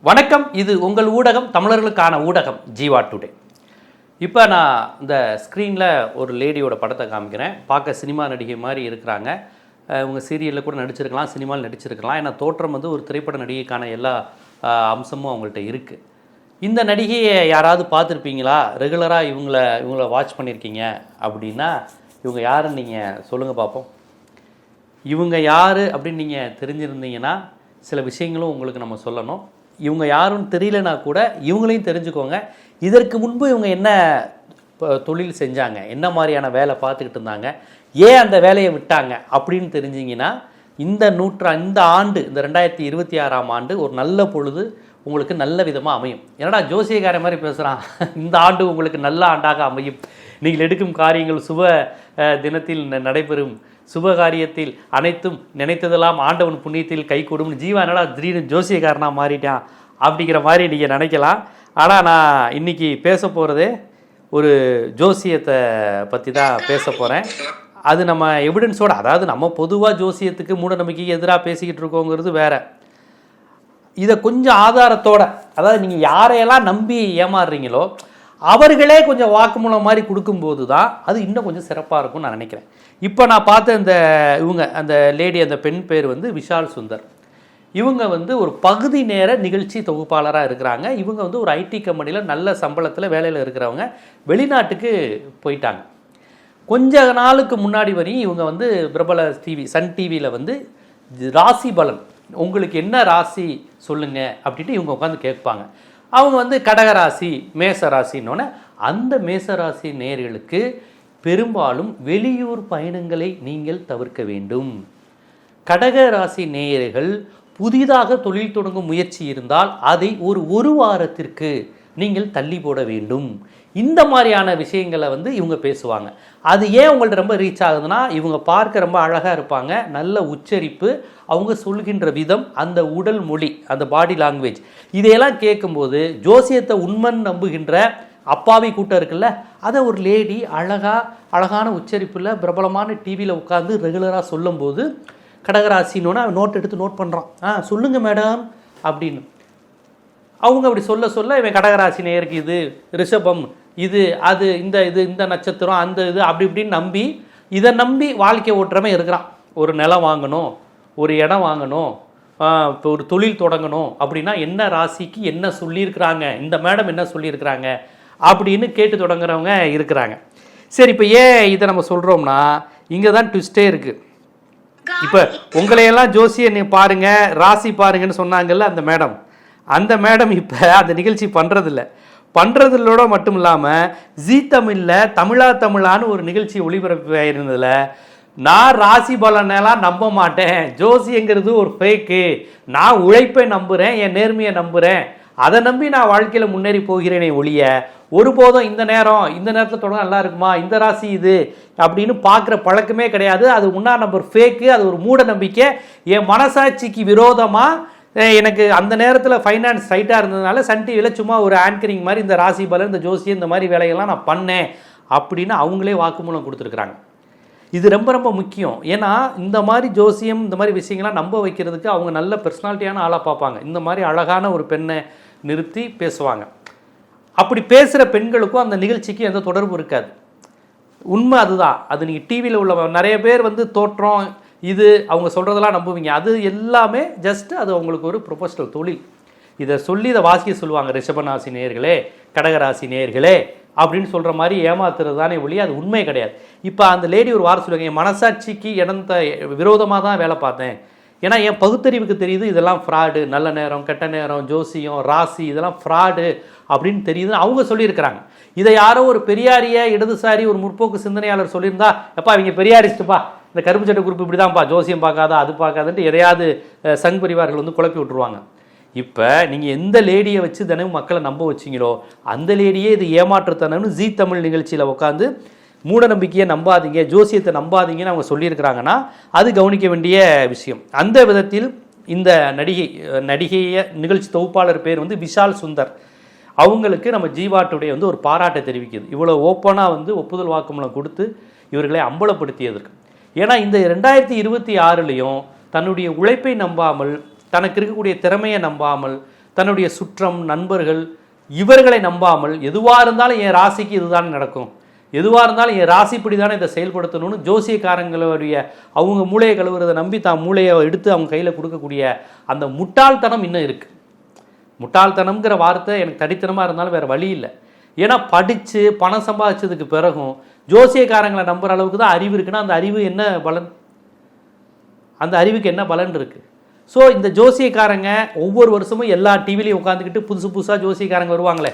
வணக்கம். இது உங்கள் ஊடகம், தமிழர்களுக்கான ஊடகம் ஜீவா டுடே. இப்போ நான் இந்த ஸ்க்ரீனில் ஒரு லேடியோட படத்தை காமிக்கிறேன். பார்க்க சினிமா நடிகை மாதிரி இருக்கிறாங்க. இவங்க சீரியலில் கூட நடிச்சிருக்கலாம், சினிமாவில் நடிச்சிருக்கலாம். ஏன்னா தோற்றம் வந்து ஒரு திரைப்பட நடிகைக்கான எல்லா அம்சமும் அவங்கள்ட்ட இருக்குது. இந்த நடிகையை யாராவது பார்த்துருப்பீங்களா? ரெகுலராக இவங்கள வாட்ச் பண்ணியிருக்கீங்க அப்படின்னா இவங்க யாருன்னு நீங்கள் சொல்லுங்கள் பார்ப்போம். இவங்க யார் அப்படின்னு நீங்கள் தெரிஞ்சிருந்தீங்கன்னா சில விஷயங்களும் உங்களுக்கு நம்ம சொல்லணும். இவங்க யாருன்னு தெரியலனா கூட இவங்களையும் தெரிஞ்சுக்கோங்க. இதற்கு முன்பு இவங்க என்ன தொழில் செஞ்சாங்க, என்ன மாதிரியான வேலை பார்த்துக்கிட்டு இருந்தாங்க, ஏன் அந்த வேலையை விட்டாங்க அப்படின்னு தெரிஞ்சிங்கன்னா இந்த ஆண்டு, இந்த 2026ஆம் ஆண்டு ஒரு நல்ல பொழுது உங்களுக்கு நல்ல விதமாக அமையும். என்னடா ஜோசியக்கார மாதிரி பேசுகிறான், இந்த ஆண்டு உங்களுக்கு நல்ல ஆண்டாக அமையும், நீங்கள் எடுக்கும் காரியங்கள் சுப தினத்தில் நடைபெறும், சுப காரியத்தில் அனைத்தும் நினைத்ததெல்லாம் ஆண்டவன் புண்ணியத்தில் கை கொடும்னு ஜீவா என்னடா திடீர்னு ஜோசியக்காரனாக மாறிட்டான் அப்படிங்கிற மாதிரி நீங்கள் நினைக்கலாம். ஆனால் நான் இன்றைக்கி பேச போகிறதே ஒரு ஜோசியத்தை பற்றி தான் பேச போகிறேன். அது நம்ம எவிடன்ஸோட, அதாவது நம்ம பொதுவாக ஜோசியத்துக்கு மூட நம்பிக்கைக்கு எதிராக பேசிக்கிட்டு இருக்கோங்கிறது வேறு. இதை கொஞ்சம் ஆதாரத்தோட, அதாவது நீங்கள் யாரையெல்லாம் நம்பி ஏமாறுறீங்களோ அவர்களே கொஞ்சம் வாக்குமூலம் மாதிரி கொடுக்கும்போது தான் அது இன்னும் கொஞ்சம் சிறப்பாக இருக்கும்னு நான் நினைக்கிறேன். இப்போ நான் பார்த்த அந்த லேடி, அந்த பெண் பேர் வந்து விஷால் சுந்தர். இவங்க வந்து ஒரு பகுதி நேர நிகழ்ச்சி தொகுப்பாளராக இருக்கிறாங்க. இவங்க வந்து ஒரு ஐடி கம்பெனியில் நல்ல சம்பளத்தில் வேலையில் இருக்கிறவங்க. வெளிநாட்டுக்கு போயிட்டாங்க. கொஞ்ச நாளுக்கு முன்னாடி வரையும் இவங்க வந்து பிரபல சன் டிவியில் வந்து ராசி பலன், உங்களுக்கு என்ன ராசி சொல்லுங்கள் அப்படின்ட்டு இவங்க உட்காந்து கேட்பாங்க. அவங்க வந்து கடகராசி, மேசராசின்னொன்னே அந்த மேசராசி நேயர்களுக்கு பெரும்பாலும் வெளியூர் பயணங்களை நீங்கள் தவிர்க்க வேண்டும். கடகராசி நேயர்கள் புதிதாக தொழில் தொடங்கும் முயற்சி இருந்தால் அதை ஒரு வாரத்திற்கு நீங்கள் தள்ளி போட வேண்டும். இந்த மாதிரியான விஷயங்களை வந்து இவங்க பேசுவாங்க. அது ஏன் உங்கள்ட்ட ரொம்ப ரீச் ஆகுதுன்னா, இவங்க பார்க்க ரொம்ப அழகாக இருப்பாங்க, நல்ல உச்சரிப்பு, அவங்க சொல்கின்ற விதம், அந்த உடல் மொழி, அந்த பாடி லாங்குவேஜ், இதையெல்லாம் கேட்கும்போது ஜோசியத்தை உண்மைன்னு நம்புகின்ற அப்பாவி கூட்டம் இருக்குல்ல, அதை ஒரு லேடி அழகான உச்சரிப்பில் பிரபலமான டிவியில் உட்காந்து ரெகுலராக சொல்லும்போது கடகராசின்னு நோட் எடுத்து நோட் பண்ணுறான். சொல்லுங்கள் மேடம் அப்படின்னு அவங்க அப்படி சொல்ல இவன் கடகராசி நேயருக்கு இது ரிஷபம், இது அது, இந்த நட்சத்திரம், அந்த இது அப்படி இப்படின்னு இதை நம்பி வாழ்க்கை ஓட்டுறமே இருக்கிறான். ஒரு நிலம் வாங்கணும், ஒரு இடம் வாங்கணும், இப்போ ஒரு தொழில் தொடங்கணும் அப்படின்னா என்ன ராசிக்கு என்ன சொல்லியிருக்கிறாங்க, இந்த மேடம் என்ன சொல்லியிருக்கிறாங்க அப்படின்னு கேட்டு தொடங்குறவங்க இருக்கிறாங்க. சரி, இப்போ ஏன் இதை நம்ம சொல்கிறோம்னா இங்கே தான் ட்விஸ்டே இருக்குது. இப்போ உங்களையெல்லாம் ஜோசியை பாருங்கள், ராசி பாருங்கன்னு சொன்னாங்கல்ல அந்த மேடம் இப்போ அந்த நிகழ்ச்சி பண்ணுறதில்லோட மட்டும் இல்லாமல் ஜீ தமிழில் தமிழான்னு ஒரு நிகழ்ச்சி ஒளிபரப்பு இருந்ததில் நான் ராசி பலனெல்லாம் நம்ப மாட்டேன், ஜோசிங்கிறது ஒரு ஃபேக்கு, நான் உழைப்பை நம்புகிறேன், என் நேர்மையை நம்புகிறேன், அதை நம்பி நான் வாழ்க்கையில் முன்னேறி போகிறேனே ஒழிய ஒருபோதும் இந்த நேரத்தில் தொடங்க நல்லா இருக்குமா, இந்த ராசி இது அப்படின்னு பார்க்குற பழக்கமே கிடையாது. அது நம்பர் ஃபேக்கு, அது ஒரு மூட நம்பிக்கை. என் மனசாட்சிக்கு விரோதமாக எனக்கு அந்த நேரத்தில் ஃபைனான்ஸ் டைட்டாக இருந்ததுனால சன் டிவியில் சும்மா ஒரு ஆங்கரிங் மாதிரி இந்த ராசி பலன், இந்த ஜோசியம், இந்த மாதிரி வேலைகள்லாம் நான் பண்ணேன் அப்படின்னு அவங்களே வாக்குமூலம் கொடுத்துருக்குறாங்க. இது ரொம்ப ரொம்ப முக்கியம். ஏன்னா இந்த மாதிரி ஜோசியம், இந்த மாதிரி விஷயங்கள்லாம் நம்ப வைக்கிறதுக்கு அவங்க நல்ல பர்சனாலிட்டியான ஆளாக பார்ப்பாங்க. இந்த மாதிரி அழகான ஒரு பெண்ணை நிறுத்தி பேசுவாங்க. அப்படி பேசுகிற பெண்களுக்கும் அந்த நிகழ்ச்சிக்கு எந்த தொடர்பு இருக்காது. உண்மை அதுதான். அது நீங்கள் டிவியில் உள்ள நிறைய பேர் வந்து தோற்றம் இது அவங்க சொல்கிறதெல்லாம் நம்புவீங்க. அது எல்லாமே ஜஸ்ட் அது அவங்களுக்கு ஒரு ப்ரொஃபஷனல் தொழில். இதை சொல்லி இதை வாசிக்க சொல்லுவாங்க, ரிஷபராசி நேயர்களே, கடகராசி நேயர்களே அப்படின்னு சொல்கிற மாதிரி ஏமாத்துறது தானே ஒழிய அது உண்மை கிடையாது. இப்போ அந்த லேடி ஒரு வாரம் சொல்லுவாங்க, என் மனசாட்சிக்கு விரோதமாக தான் வேலை பார்த்தேன், ஏன்னா என் பகுத்தறிவுக்கு தெரியுது இதெல்லாம் ஃப்ராடு, நல்ல நேரம் கெட்ட நேரம், ஜோசியம், ராசி இதெல்லாம் ஃப்ராடு அப்படின்னு தெரியுதுன்னு அவங்க சொல்லியிருக்கிறாங்க. இதை யாரோ ஒரு பெரியாரிய இடதுசாரி ஒரு முற்போக்கு சிந்தனையாளர் சொல்லியிருந்தா, எப்பா இவங்க பெரியாரிஸ்ட்டுப்பா, இந்த கருப்பு சட்டை குரூப் இப்படி தான்ப்பா, ஜோசியம் பார்க்காதா அது பார்க்காதுன்ட்டு எதையாவது சங் பரிவார்கள் வந்து குழப்பி விட்டுருவாங்க. இப்போ நீங்கள் எந்த லேடியை வச்சு தினமும் மக்களை நம்ப வச்சிங்களோ அந்த லேடியே இது ஏமாற்றுத்தனம்னு ஜீ தமிழ் நிகழ்ச்சியில் உட்காந்து மூட நம்பிக்கையை நம்பாதீங்க, ஜோசியத்தை நம்பாதீங்கன்னு அவங்க சொல்லியிருக்கிறாங்கன்னா அது கவனிக்க வேண்டிய விஷயம். அந்த விதத்தில் இந்த நடிகைய நிகழ்ச்சி தொகுப்பாளர் பேர் வந்து விஷால் சுந்தர். அவங்களுக்கு நம்ம ஜீவா டுடே வந்து ஒரு பாராட்டை தெரிவிக்குது. இவ்வளோ ஓப்பனாக வந்து ஒப்புதல் வாக்குமூலம் கொடுத்து இவர்களை அம்பலப்படுத்தியதற்கு. ஏன்னா இந்த 2026லையும் தன்னுடைய உழைப்பை நம்பாமல், தனக்கு இருக்கக்கூடிய திறமையை நம்பாமல், தன்னுடைய சுற்றம், நண்பர்கள் இவர்களை நம்பாமல் எதுவாக இருந்தாலும் என் ராசிக்கு இதுதான் நடக்கும், எதுவாக இருந்தாலும் என் ராசிப்படி தானே இதை செயல்படுத்தணும்னு ஜோசியக்காரங்களுடைய அவங்க மூளையை கழுவுறதை நம்பி தான் மூளையை எடுத்து அவங்க கையில் கொடுக்கக்கூடிய அந்த முட்டாள்தனம் இன்னும் இருக்குது. முட்டாள்தனம்ங்கிற வார்த்தை எனக்கு தடித்தனமாக இருந்தாலும் வேறு வழி இல்லை. ஏன்னா படித்து பணம் சம்பாதிச்சதுக்கு பிறகும் ஜோசியக்காரங்களை நம்புகிற அளவுக்கு தான் அறிவு இருக்குன்னா அந்த அறிவு என்ன பலன்? அந்த அறிவுக்கு என்ன பலன் இருக்குது? ஸோ இந்த ஜோசியக்காரங்க ஒவ்வொரு வருஷமும் எல்லா டிவிலையும் உட்காந்துக்கிட்டு புதுசு புதுசாக ஜோசியக்காரங்க வருவாங்களே,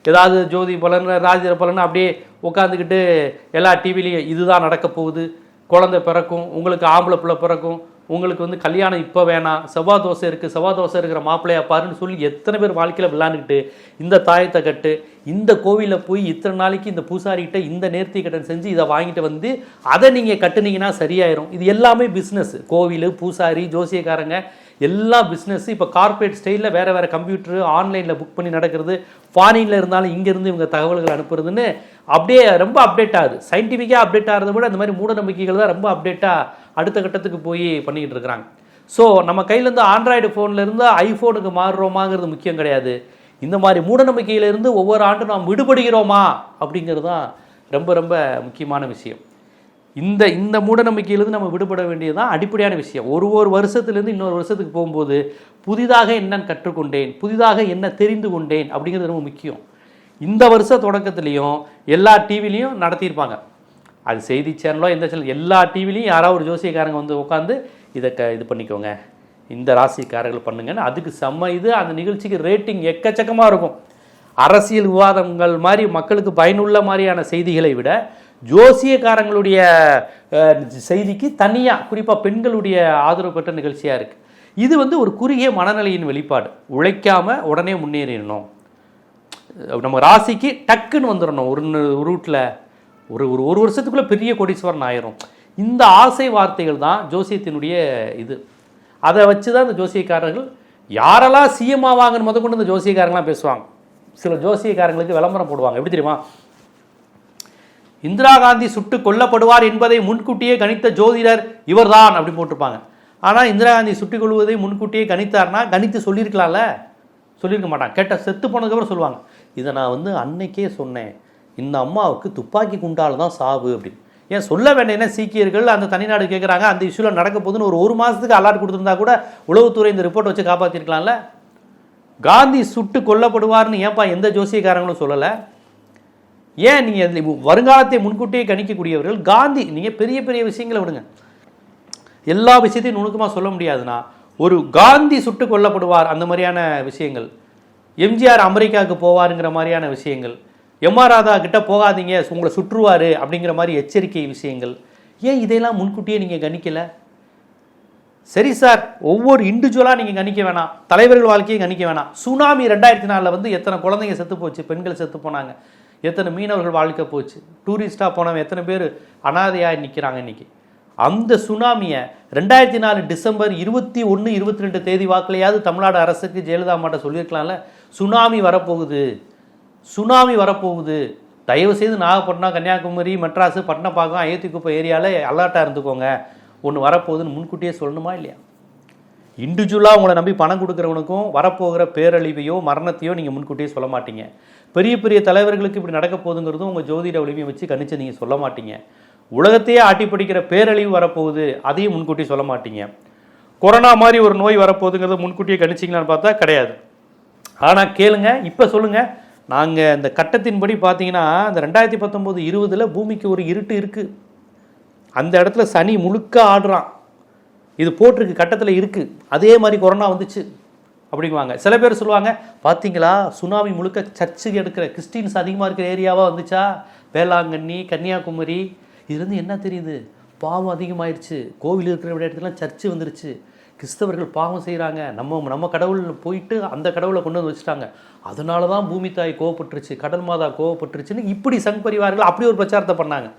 ஏதாவது ஜோதி பலன், ராஜ பலன் அப்படியே உட்காந்துக்கிட்டு எல்லா டிவிலையும் இதுதான் நடக்க போகுது, குழந்தை பிறக்கும், உங்களுக்கு ஆம்பளை பிள்ளை பிறக்கும், உங்களுக்கு வந்து கல்யாணம் இப்போ வேணாம், செவ்வாய் தோசை இருக்குது, செவ்வாய் தோசை இருக்கிற மாப்பிள்ளையா பாருன்னு சொல்லி எத்தனை பேர் வாழ்க்கையில் விளையாண்டுக்கிட்டு இந்த தாயத்தை கட்டு, இந்த கோவிலில் போய் இத்தனை நாளைக்கு இந்த பூசாரிகிட்ட இந்த நேர்த்தி கட்டன் செஞ்சு இதை வாங்கிட்டு வந்து அதை நீங்கள் கட்டுனீங்கன்னா சரியாயிரும். இது எல்லாமே பிஸ்னஸ். கோவில், பூசாரி, ஜோசியக்காரங்க எல்லாம் பிஸ்னஸ். இப்போ கார்பரேட் ஸ்டைலில் வேறு வேறு கம்ப்யூட்டரு ஆன்லைனில் புக் பண்ணி நடக்கிறது, ஃபாரினில் இருந்தாலும் இங்கேருந்து இவங்க தகவல்கள் அனுப்புறதுன்னு அப்படியே ரொம்ப அப்டேட் ஆகுது. சயின்டிஃபிக்காக அப்டேட் ஆகிறத விட இந்த மாதிரி மூட நம்பிக்கைகள் தான் ரொம்ப அப்டேட்டாக அடுத்த கட்டத்துக்கு போய் பண்ணிக்கிட்டு இருக்கிறாங்க. ஸோ நம்ம கையிலேருந்து ஆண்ட்ராய்டு ஃபோன்லேருந்து ஐஃபோனுக்கு மாறுறோமாங்கிறது முக்கியம் கிடையாது. இந்த மாதிரி மூட நம்பிக்கையிலேருந்து ஒவ்வொரு ஆண்டும் நாம் விடுபடுகிறோமா அப்படிங்கிறது தான் ரொம்ப ரொம்ப முக்கியமான விஷயம். இந்த மூட நம்பிக்கையிலேருந்து நம்ம விடுபட வேண்டியதுதான் அடிப்படையான விஷயம். ஒரு வருஷத்துலேருந்து இன்னொரு வருஷத்துக்கு போகும்போது புதிதாக என்ன கற்றுக்கொண்டேன், புதிதாக என்ன தெரிந்து கொண்டேன் அப்படிங்கிறது ரொம்ப முக்கியம். இந்த வருஷ தொடக்கத்துலேயும் எல்லா டிவிலையும் நடத்தியிருப்பாங்க, அது செய்தி சேனலோ எந்த சேனல், எல்லா டிவிலையும் யாராவது ஒரு ஜோசியக்காரங்க வந்து உட்காந்து இதை இது பண்ணிக்கோங்க, இந்த ராசிக்காரர்கள் பண்ணுங்கன்னு அதுக்கு இது அந்த நிகழ்ச்சிக்கு ரேட்டிங் எக்கச்சக்கமாக இருக்கும். அரசியல் விவாதங்கள் மாதிரி மக்களுக்கு பயனுள்ள மாதிரியான செய்திகளை விட ஜோசியக்காரங்களுடைய செய்திக்கு தனியாக குறிப்பாக பெண்களுடைய ஆதரவு பெற்ற நிகழ்ச்சியாக இருக்குது. இது வந்து ஒரு குறுகிய மனநிலையின் வெளிப்பாடு. உழைக்காமல் உடனே முன்னேறிடணும், நம்ம ராசிக்கு டக்குன்னு வந்துடணும், ஒரு ரூட்டில் ஒரு வருஷத்துக்குள்ளே பெரிய கோடீஸ்வரன் ஆயிரும். இந்த ஆசை வார்த்தைகள் தான் ஜோசியத்தினுடைய இது. அதை வச்சு தான் இந்த ஜோசியக்காரர்கள் யாரெல்லாம் சிஎம் ஆவாங்கன்னு முதற்கொண்டு இந்த ஜோசியக்காரங்களாம் பேசுவாங்க. சில ஜோசியக்காரங்களுக்கு விளம்பரம் போடுவாங்க. எப்படி தெரியுமா? இந்திரா காந்தி சுட்டு கொல்லப்படுவார் என்பதை முன்கூட்டியே கணித்த ஜோதிடர் இவர்தான் அப்படி போட்டிருப்பாங்க. ஆனால் இந்திரா காந்தி சுட்டுக் கொள்வதை முன்கூட்டியே கணித்தார்னா கணித்து சொல்லியிருக்கலாம்ல, சொல்லியிருக்க மாட்டாங்க. கேட்டால் செத்து போனதுக்கப்புறம் சொல்லுவாங்க, இதை நான் வந்து அன்னைக்கே சொன்னேன், இந்த அம்மாவுக்கு துப்பாக்கி குண்டால் தான் சாவு அப்படின்னு. ஏன் சொல்ல வேண்டிய சீக்கியர்கள் அந்த தனிநாடு கேட்குறாங்க, அந்த இஷ்யூவில் நடக்க போகுதுன்னு ஒரு மாதத்துக்கு அலர்ட் கொடுத்துருந்தா கூட உளவுத்துறை இந்த ரிப்போர்ட் வச்சு காப்பாற்றிருக்கலாம்ல. காந்தி சுட்டு கொல்லப்படுவார்னு ஏன்ப்பா எந்த ஜோசியக்காரங்களும் சொல்லலை? ஏன் நீங்கள் வருங்காலத்தை முன்கூட்டியே கணிக்கக்கூடியவர்கள் காந்தி, நீங்கள் பெரிய பெரிய விஷயங்களை விடுங்க, எல்லா விஷயத்தையும் நுணுக்கமாக சொல்ல முடியாதுன்னா ஒரு காந்தி சுட்டு கொல்லப்படுவார் அந்த மாதிரியான விஷயங்கள், எம்ஜிஆர் அமெரிக்காவுக்கு போவாருங்கிற மாதிரியான விஷயங்கள், எம்ஆர் ராதா கிட்ட போகாதீங்க உங்களை சுற்றுவார் அப்படிங்கிற மாதிரி எச்சரிக்கை விஷயங்கள், ஏன் இதையெல்லாம் முன்கூட்டியே நீங்கள் கணிக்கலை? சரி சார், ஒவ்வொரு இண்டிவிஜுவலாக நீங்கள் கணிக்க வேணாம், தலைவர்கள் வாழ்க்கையை கணிக்க வேணாம். சுனாமி 2004 வந்து எத்தனை குழந்தைங்க செத்து போச்சு, பெண்கள் செத்து போனாங்க, எத்தனை மீனவர்கள் வாழ்க்கை போச்சு, டூரிஸ்டாக போனவங்க எத்தனை பேர் அனாதையாக நிற்கிறாங்க இன்றைக்கி. அந்த சுனாமியை 2004 டிசம்பர் 21, 22 தேதி வாக்கிலையாவது தமிழ்நாடு அரசுக்கு ஜெயலலிதா அம்மாட்ட சொல்லியிருக்கலாம்ல, சுனாமி வரப்போகுது, சுனாமி வரப்போகுது, தயவுசெய்து நாகப்பட்டினம், கன்னியாகுமரி, மெட்ராஸு, பட்டினப்பாக்கம், அயோத்திக்குப்பம் ஏரியாவில் அலர்ட்டாக இருந்துக்கோங்க, ஒன்று வரப்போகுதுன்னு முன்கூட்டியே சொல்லணுமா இல்லையா? இண்டிவிஜுவலாக உங்களை நம்பி பணம் கொடுக்குறவனுக்கும் வரப்போகிற பேரழிவையோ மரணத்தையோ நீங்கள் முன்கூட்டியே சொல்ல மாட்டீங்க. பெரிய பெரிய தலைவர்களுக்கு இப்படி நடக்க போகுதுங்கிறதும் உங்கள் ஜோதிட வலிமையை வச்சு கணிச்சு நீங்கள் சொல்ல மாட்டீங்க. உலகத்தையே ஆட்டி பிடிக்கிற பேரழிவு வரப்போகுது அதையும் முன்கூட்டி சொல்ல மாட்டீங்க. கொரோனா மாதிரி ஒரு நோய் வரப்போகுதுங்கிறத முன்கூட்டியே கணிச்சிங்களான்னு பார்த்தா கிடையாது. ஆனால் கேளுங்க, இப்போ சொல்லுங்கள், நாங்கள் இந்த கட்டத்தின்படி பார்த்தீங்கன்னா இந்த 2019, 20 பூமிக்கு ஒரு இருட்டு இருக்குது, அந்த இடத்துல சனி முழுக்க ஆடுறான், இது போட்டிருக்கு கட்டத்தில் இருக்குது, அதே மாதிரி கொரோனா வந்துச்சு அப்படிங்குவாங்க. சில பேர் சொல்லுவாங்க, பார்த்தீங்களா சுனாமி முழுக்க சர்ச்சுக்கு எடுக்கிற கிறிஸ்டின்ஸ் அதிகமாக இருக்கிற ஏரியாவாக வந்துச்சா, வேளாங்கண்ணி, கன்னியாகுமரி, இதுலேருந்து என்ன தெரியுது, பாவம் அதிகமாகிடுச்சு, கோவில் இருக்கிற இடத்துலாம் சர்ச்சு வந்துருச்சு, கிறிஸ்தவர்கள் பாவம் செய்கிறாங்க, நம்ம கடவுள் போயிட்டு அந்த கடவுளை கொண்டு வந்து வச்சுட்டாங்க, அதனால தான் பூமி தாய் கோவப்பட்டுருச்சு, கடல் மாதா கோவப்பட்டுருச்சுன்னு இப்படி சங் பரிவார்கள் அப்படி ஒரு பிரச்சாரத்தை பண்ணாங்க.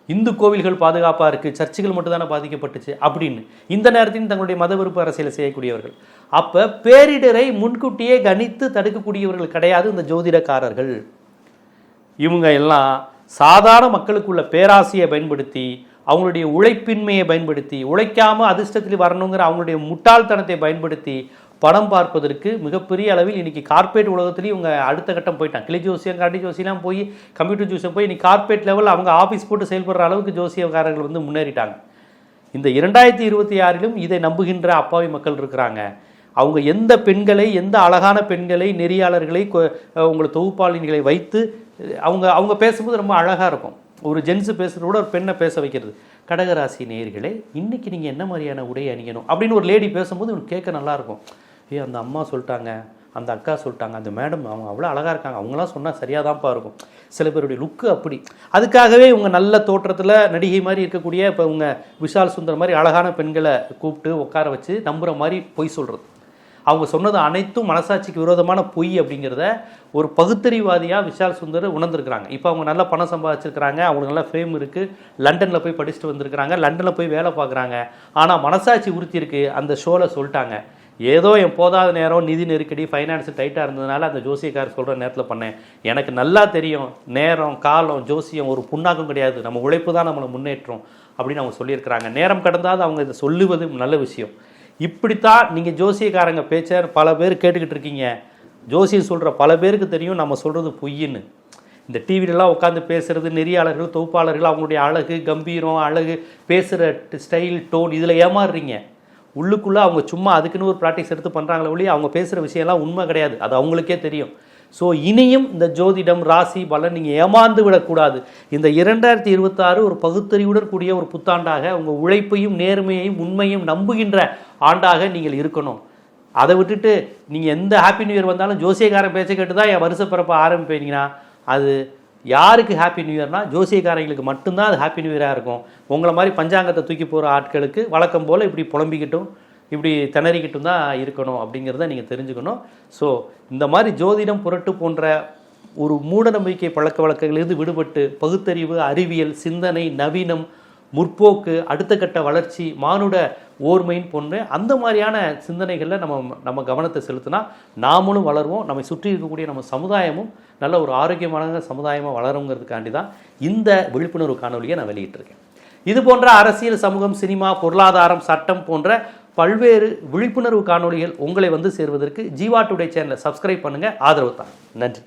இந்து கோவில்கள் பாதுகாப்பாக இருக்குது, சர்ச்சுகள் மட்டும் தானே பாதிக்கப்பட்டுச்சு அப்படின்னு இந்த நேரத்தையும் தங்களுடைய மத விருப்ப அரசியலை செய்யக்கூடியவர்கள். அப்போ பேரிடரை முன்கூட்டியே கணித்து தடுக்கக்கூடியவர்கள் கிடையாது இந்த ஜோதிடக்காரர்கள். இவங்க எல்லாம் சாதாரண மக்களுக்குள்ள பேராசையை பயன்படுத்தி, அவங்களுடைய உழைப்பின்மையை பயன்படுத்தி, உழைக்காமல் அதிர்ஷ்டத்தில் வரணுங்கிற அவங்களுடைய முட்டாள்தனத்தை பயன்படுத்தி படம் பார்ப்பதற்கு மிகப்பெரிய அளவில் இன்றைக்கி கார்ப்பரேட் உலகத்துலேயும் இவங்க அடுத்த கட்டம் போயிட்டாங்க. கிளி ஜோசியம் காட்டி ஜோசியெலாம் போய் கம்ப்யூட்டர் ஜோசியம் போய் இன்றைக்கி கார்ப்பரேட் லெவலில் அவங்க ஆஃபீஸ் போட்டு செயல்படுற அளவுக்கு ஜோசியக்காரர்கள் வந்து முன்னேறிட்டாங்க. இந்த 2026 இதை நம்புகின்ற அப்பாவி மக்கள் இருக்கிறாங்க. அவங்க எந்த பெண்களை, எந்த அழகான பெண்களை, நெறியாளர்களை, உங்களை தொகுப்பாளினிகளை வைத்து அவங்க பேசும்போது ரொம்ப அழகாக இருக்கும். ஒரு ஜென்ஸு பேசுகிறத விட ஒரு பெண்ணை பேச வைக்கிறது. கடகராசி நேயர்களே, இன்றைக்கி நீங்கள் என்ன மாதிரியான உடை அணியணும் அப்படின்னு ஒரு லேடி பேசும்போது உங்களுக்கு கேட்க நல்லாயிருக்கும். அந்த அம்மா சொல்லிட்டாங்க, அந்த அக்கா சொல்லிட்டாங்க, அந்த மேடம் அவங்க அவ்வளோ அழகாக இருக்காங்க, அவங்களாம் சொன்னால் சரியாக தான்ப்பா இருக்கும். சில பேருடைய லுக்கு அப்படி. அதுக்காகவே இவங்க நல்ல தோற்றத்தில் நடிகை மாதிரி இருக்கக்கூடிய இப்போ இவங்க விஷால் சுந்தர் மாதிரி அழகான பெண்களை கூப்பிட்டு உட்கார வச்சு நம்புகிற மாதிரி பொய் சொல்கிறது. அவங்க சொன்னது அனைத்தும் மனசாட்சிக்கு விரோதமான பொய் அப்படிங்கிறத ஒரு பகுத்தறிவாதியாக விஷால் சுந்தர் உணர்ந்துருக்கிறாங்க. இப்போ அவங்க நல்லா பணம் சம்பாதிச்சிருக்கிறாங்க, அவங்களுக்கு நல்லா ஃபேம் இருக்குது, லண்டனில் போய் படிச்சுட்டு வந்திருக்கிறாங்க, லண்டனில் போய் வேலை பார்க்குறாங்க. ஆனால் மனசாட்சி உறுத்தி இருக்குது. அந்த ஷோவில் சொல்லிட்டாங்க, ஏதோ என் போதாத நேரம், நிதி நெருக்கடி, ஃபைனான்ஸு டைட்டாக இருந்ததுனால அந்த ஜோசியக்காரர் சொல்கிற நேரத்தில் பண்ணேன். எனக்கு நல்லா தெரியும், நேரம் காலம் ஜோசியம் ஒரு புண்ணாக்கும் கிடையாது, நம்ம உழைப்பு தான் நம்மளை முன்னேற்றம் அப்படின்னு அவங்க சொல்லியிருக்கிறாங்க. நேரம் கடந்தாது அவங்க இதை சொல்லுவது நல்ல விஷயம். இப்படித்தான் நீங்கள் ஜோசியக்காரங்க பேச்ச பல பேர் கேட்டுக்கிட்டு இருக்கீங்க. ஜோசியம் சொல்கிற பல பேருக்கு தெரியும் நம்ம சொல்கிறது பொய்ன்னு. இந்த டிவிலெலாம் உட்காந்து பேசுகிறது, நெறியாளர்கள், தொகுப்பாளர்கள் அவங்களுடைய அழகு, கம்பீரம், அழகு, பேசுகிற ஸ்டைல், டோன், இதில் ஏமாறுறீங்க. உள்ளுக்குள்ளே அவங்க சும்மா அதுக்குன்னு ஒரு ப்ராக்டிஸ் எடுத்து பண்ணுறாங்களே ஒழிய அவங்க பேசுகிற விஷயம்லாம் உண்மை கிடையாது. அது அவங்களுக்கே தெரியும். ஸோ இனியும் இந்த ஜோதிடம், ராசி பலன் நீங்கள் ஏமாந்து விடக்கூடாது. இந்த 2026 ஒரு பகுத்தறிவுடன் கூடிய ஒரு புத்தாண்டாக உங்கள் உழைப்பையும் நேர்மையையும் உண்மையும் நம்புகின்ற ஆண்டாக நீங்கள் இருக்கணும். அதை விட்டுட்டு நீங்கள் எந்த ஹாப்பி நியூ இயர் வந்தாலும் ஜோசியக்காரன் பேச்சை கேட்டு தான் என் வருஷ பிறப்பை ஆரம்பிப்பீங்கன்னா அது யாருக்கு ஹாப்பி நியூ இயர்னால் ஜோசியக்காரங்களுக்கு மட்டும்தான் அது ஹாப்பி நியூ இயராக இருக்கும். உங்களை மாதிரி பஞ்சாங்கத்தை தூக்கி போகிற ஆட்களுக்கு வழக்கம் போல் இப்படி புலம்பிக்கிட்டும் இப்படி திணறிக்கிட்டும் தான் இருக்கணும் அப்படிங்கிறத நீங்கள் தெரிஞ்சுக்கணும். ஸோ இந்த மாதிரி ஜோதிடம், புரட்டு போன்ற ஒரு மூட நம்பிக்கை பழக்க வழக்கங்களிலிருந்து விடுபட்டு பகுத்தறிவு, அறிவியல், சிந்தனை, நவீனம், முற்போக்கு, அடுத்த கட்ட வளர்ச்சி, மானுட ஓர்மைன்னு போன்ற அந்த மாதிரியான சிந்தனைகளில் நம்ம கவனத்தை செலுத்தினா நாமளும் வளருவோம். நம்மை சுற்றி இருக்கக்கூடிய நம்ம சமுதாயமும் நல்ல ஒரு ஆரோக்கியமான சமுதாயமாக வளருங்கிறதுக்காண்டி தான் இந்த விழிப்புணர்வு காணொலியை நான் வெளியிட்டிருக்கேன். இது போன்ற அரசியல், சமூகம், சினிமா, பொருளாதாரம், சட்டம் போன்ற பல்வேறு விழிப்புணர்வு காணொலிகள் உங்களை வந்து சேர்வதற்கு ஜீவா டுடே சேனலை சப்ஸ்கிரைப் பண்ணுங்கள். ஆதரவு தான். நன்றி.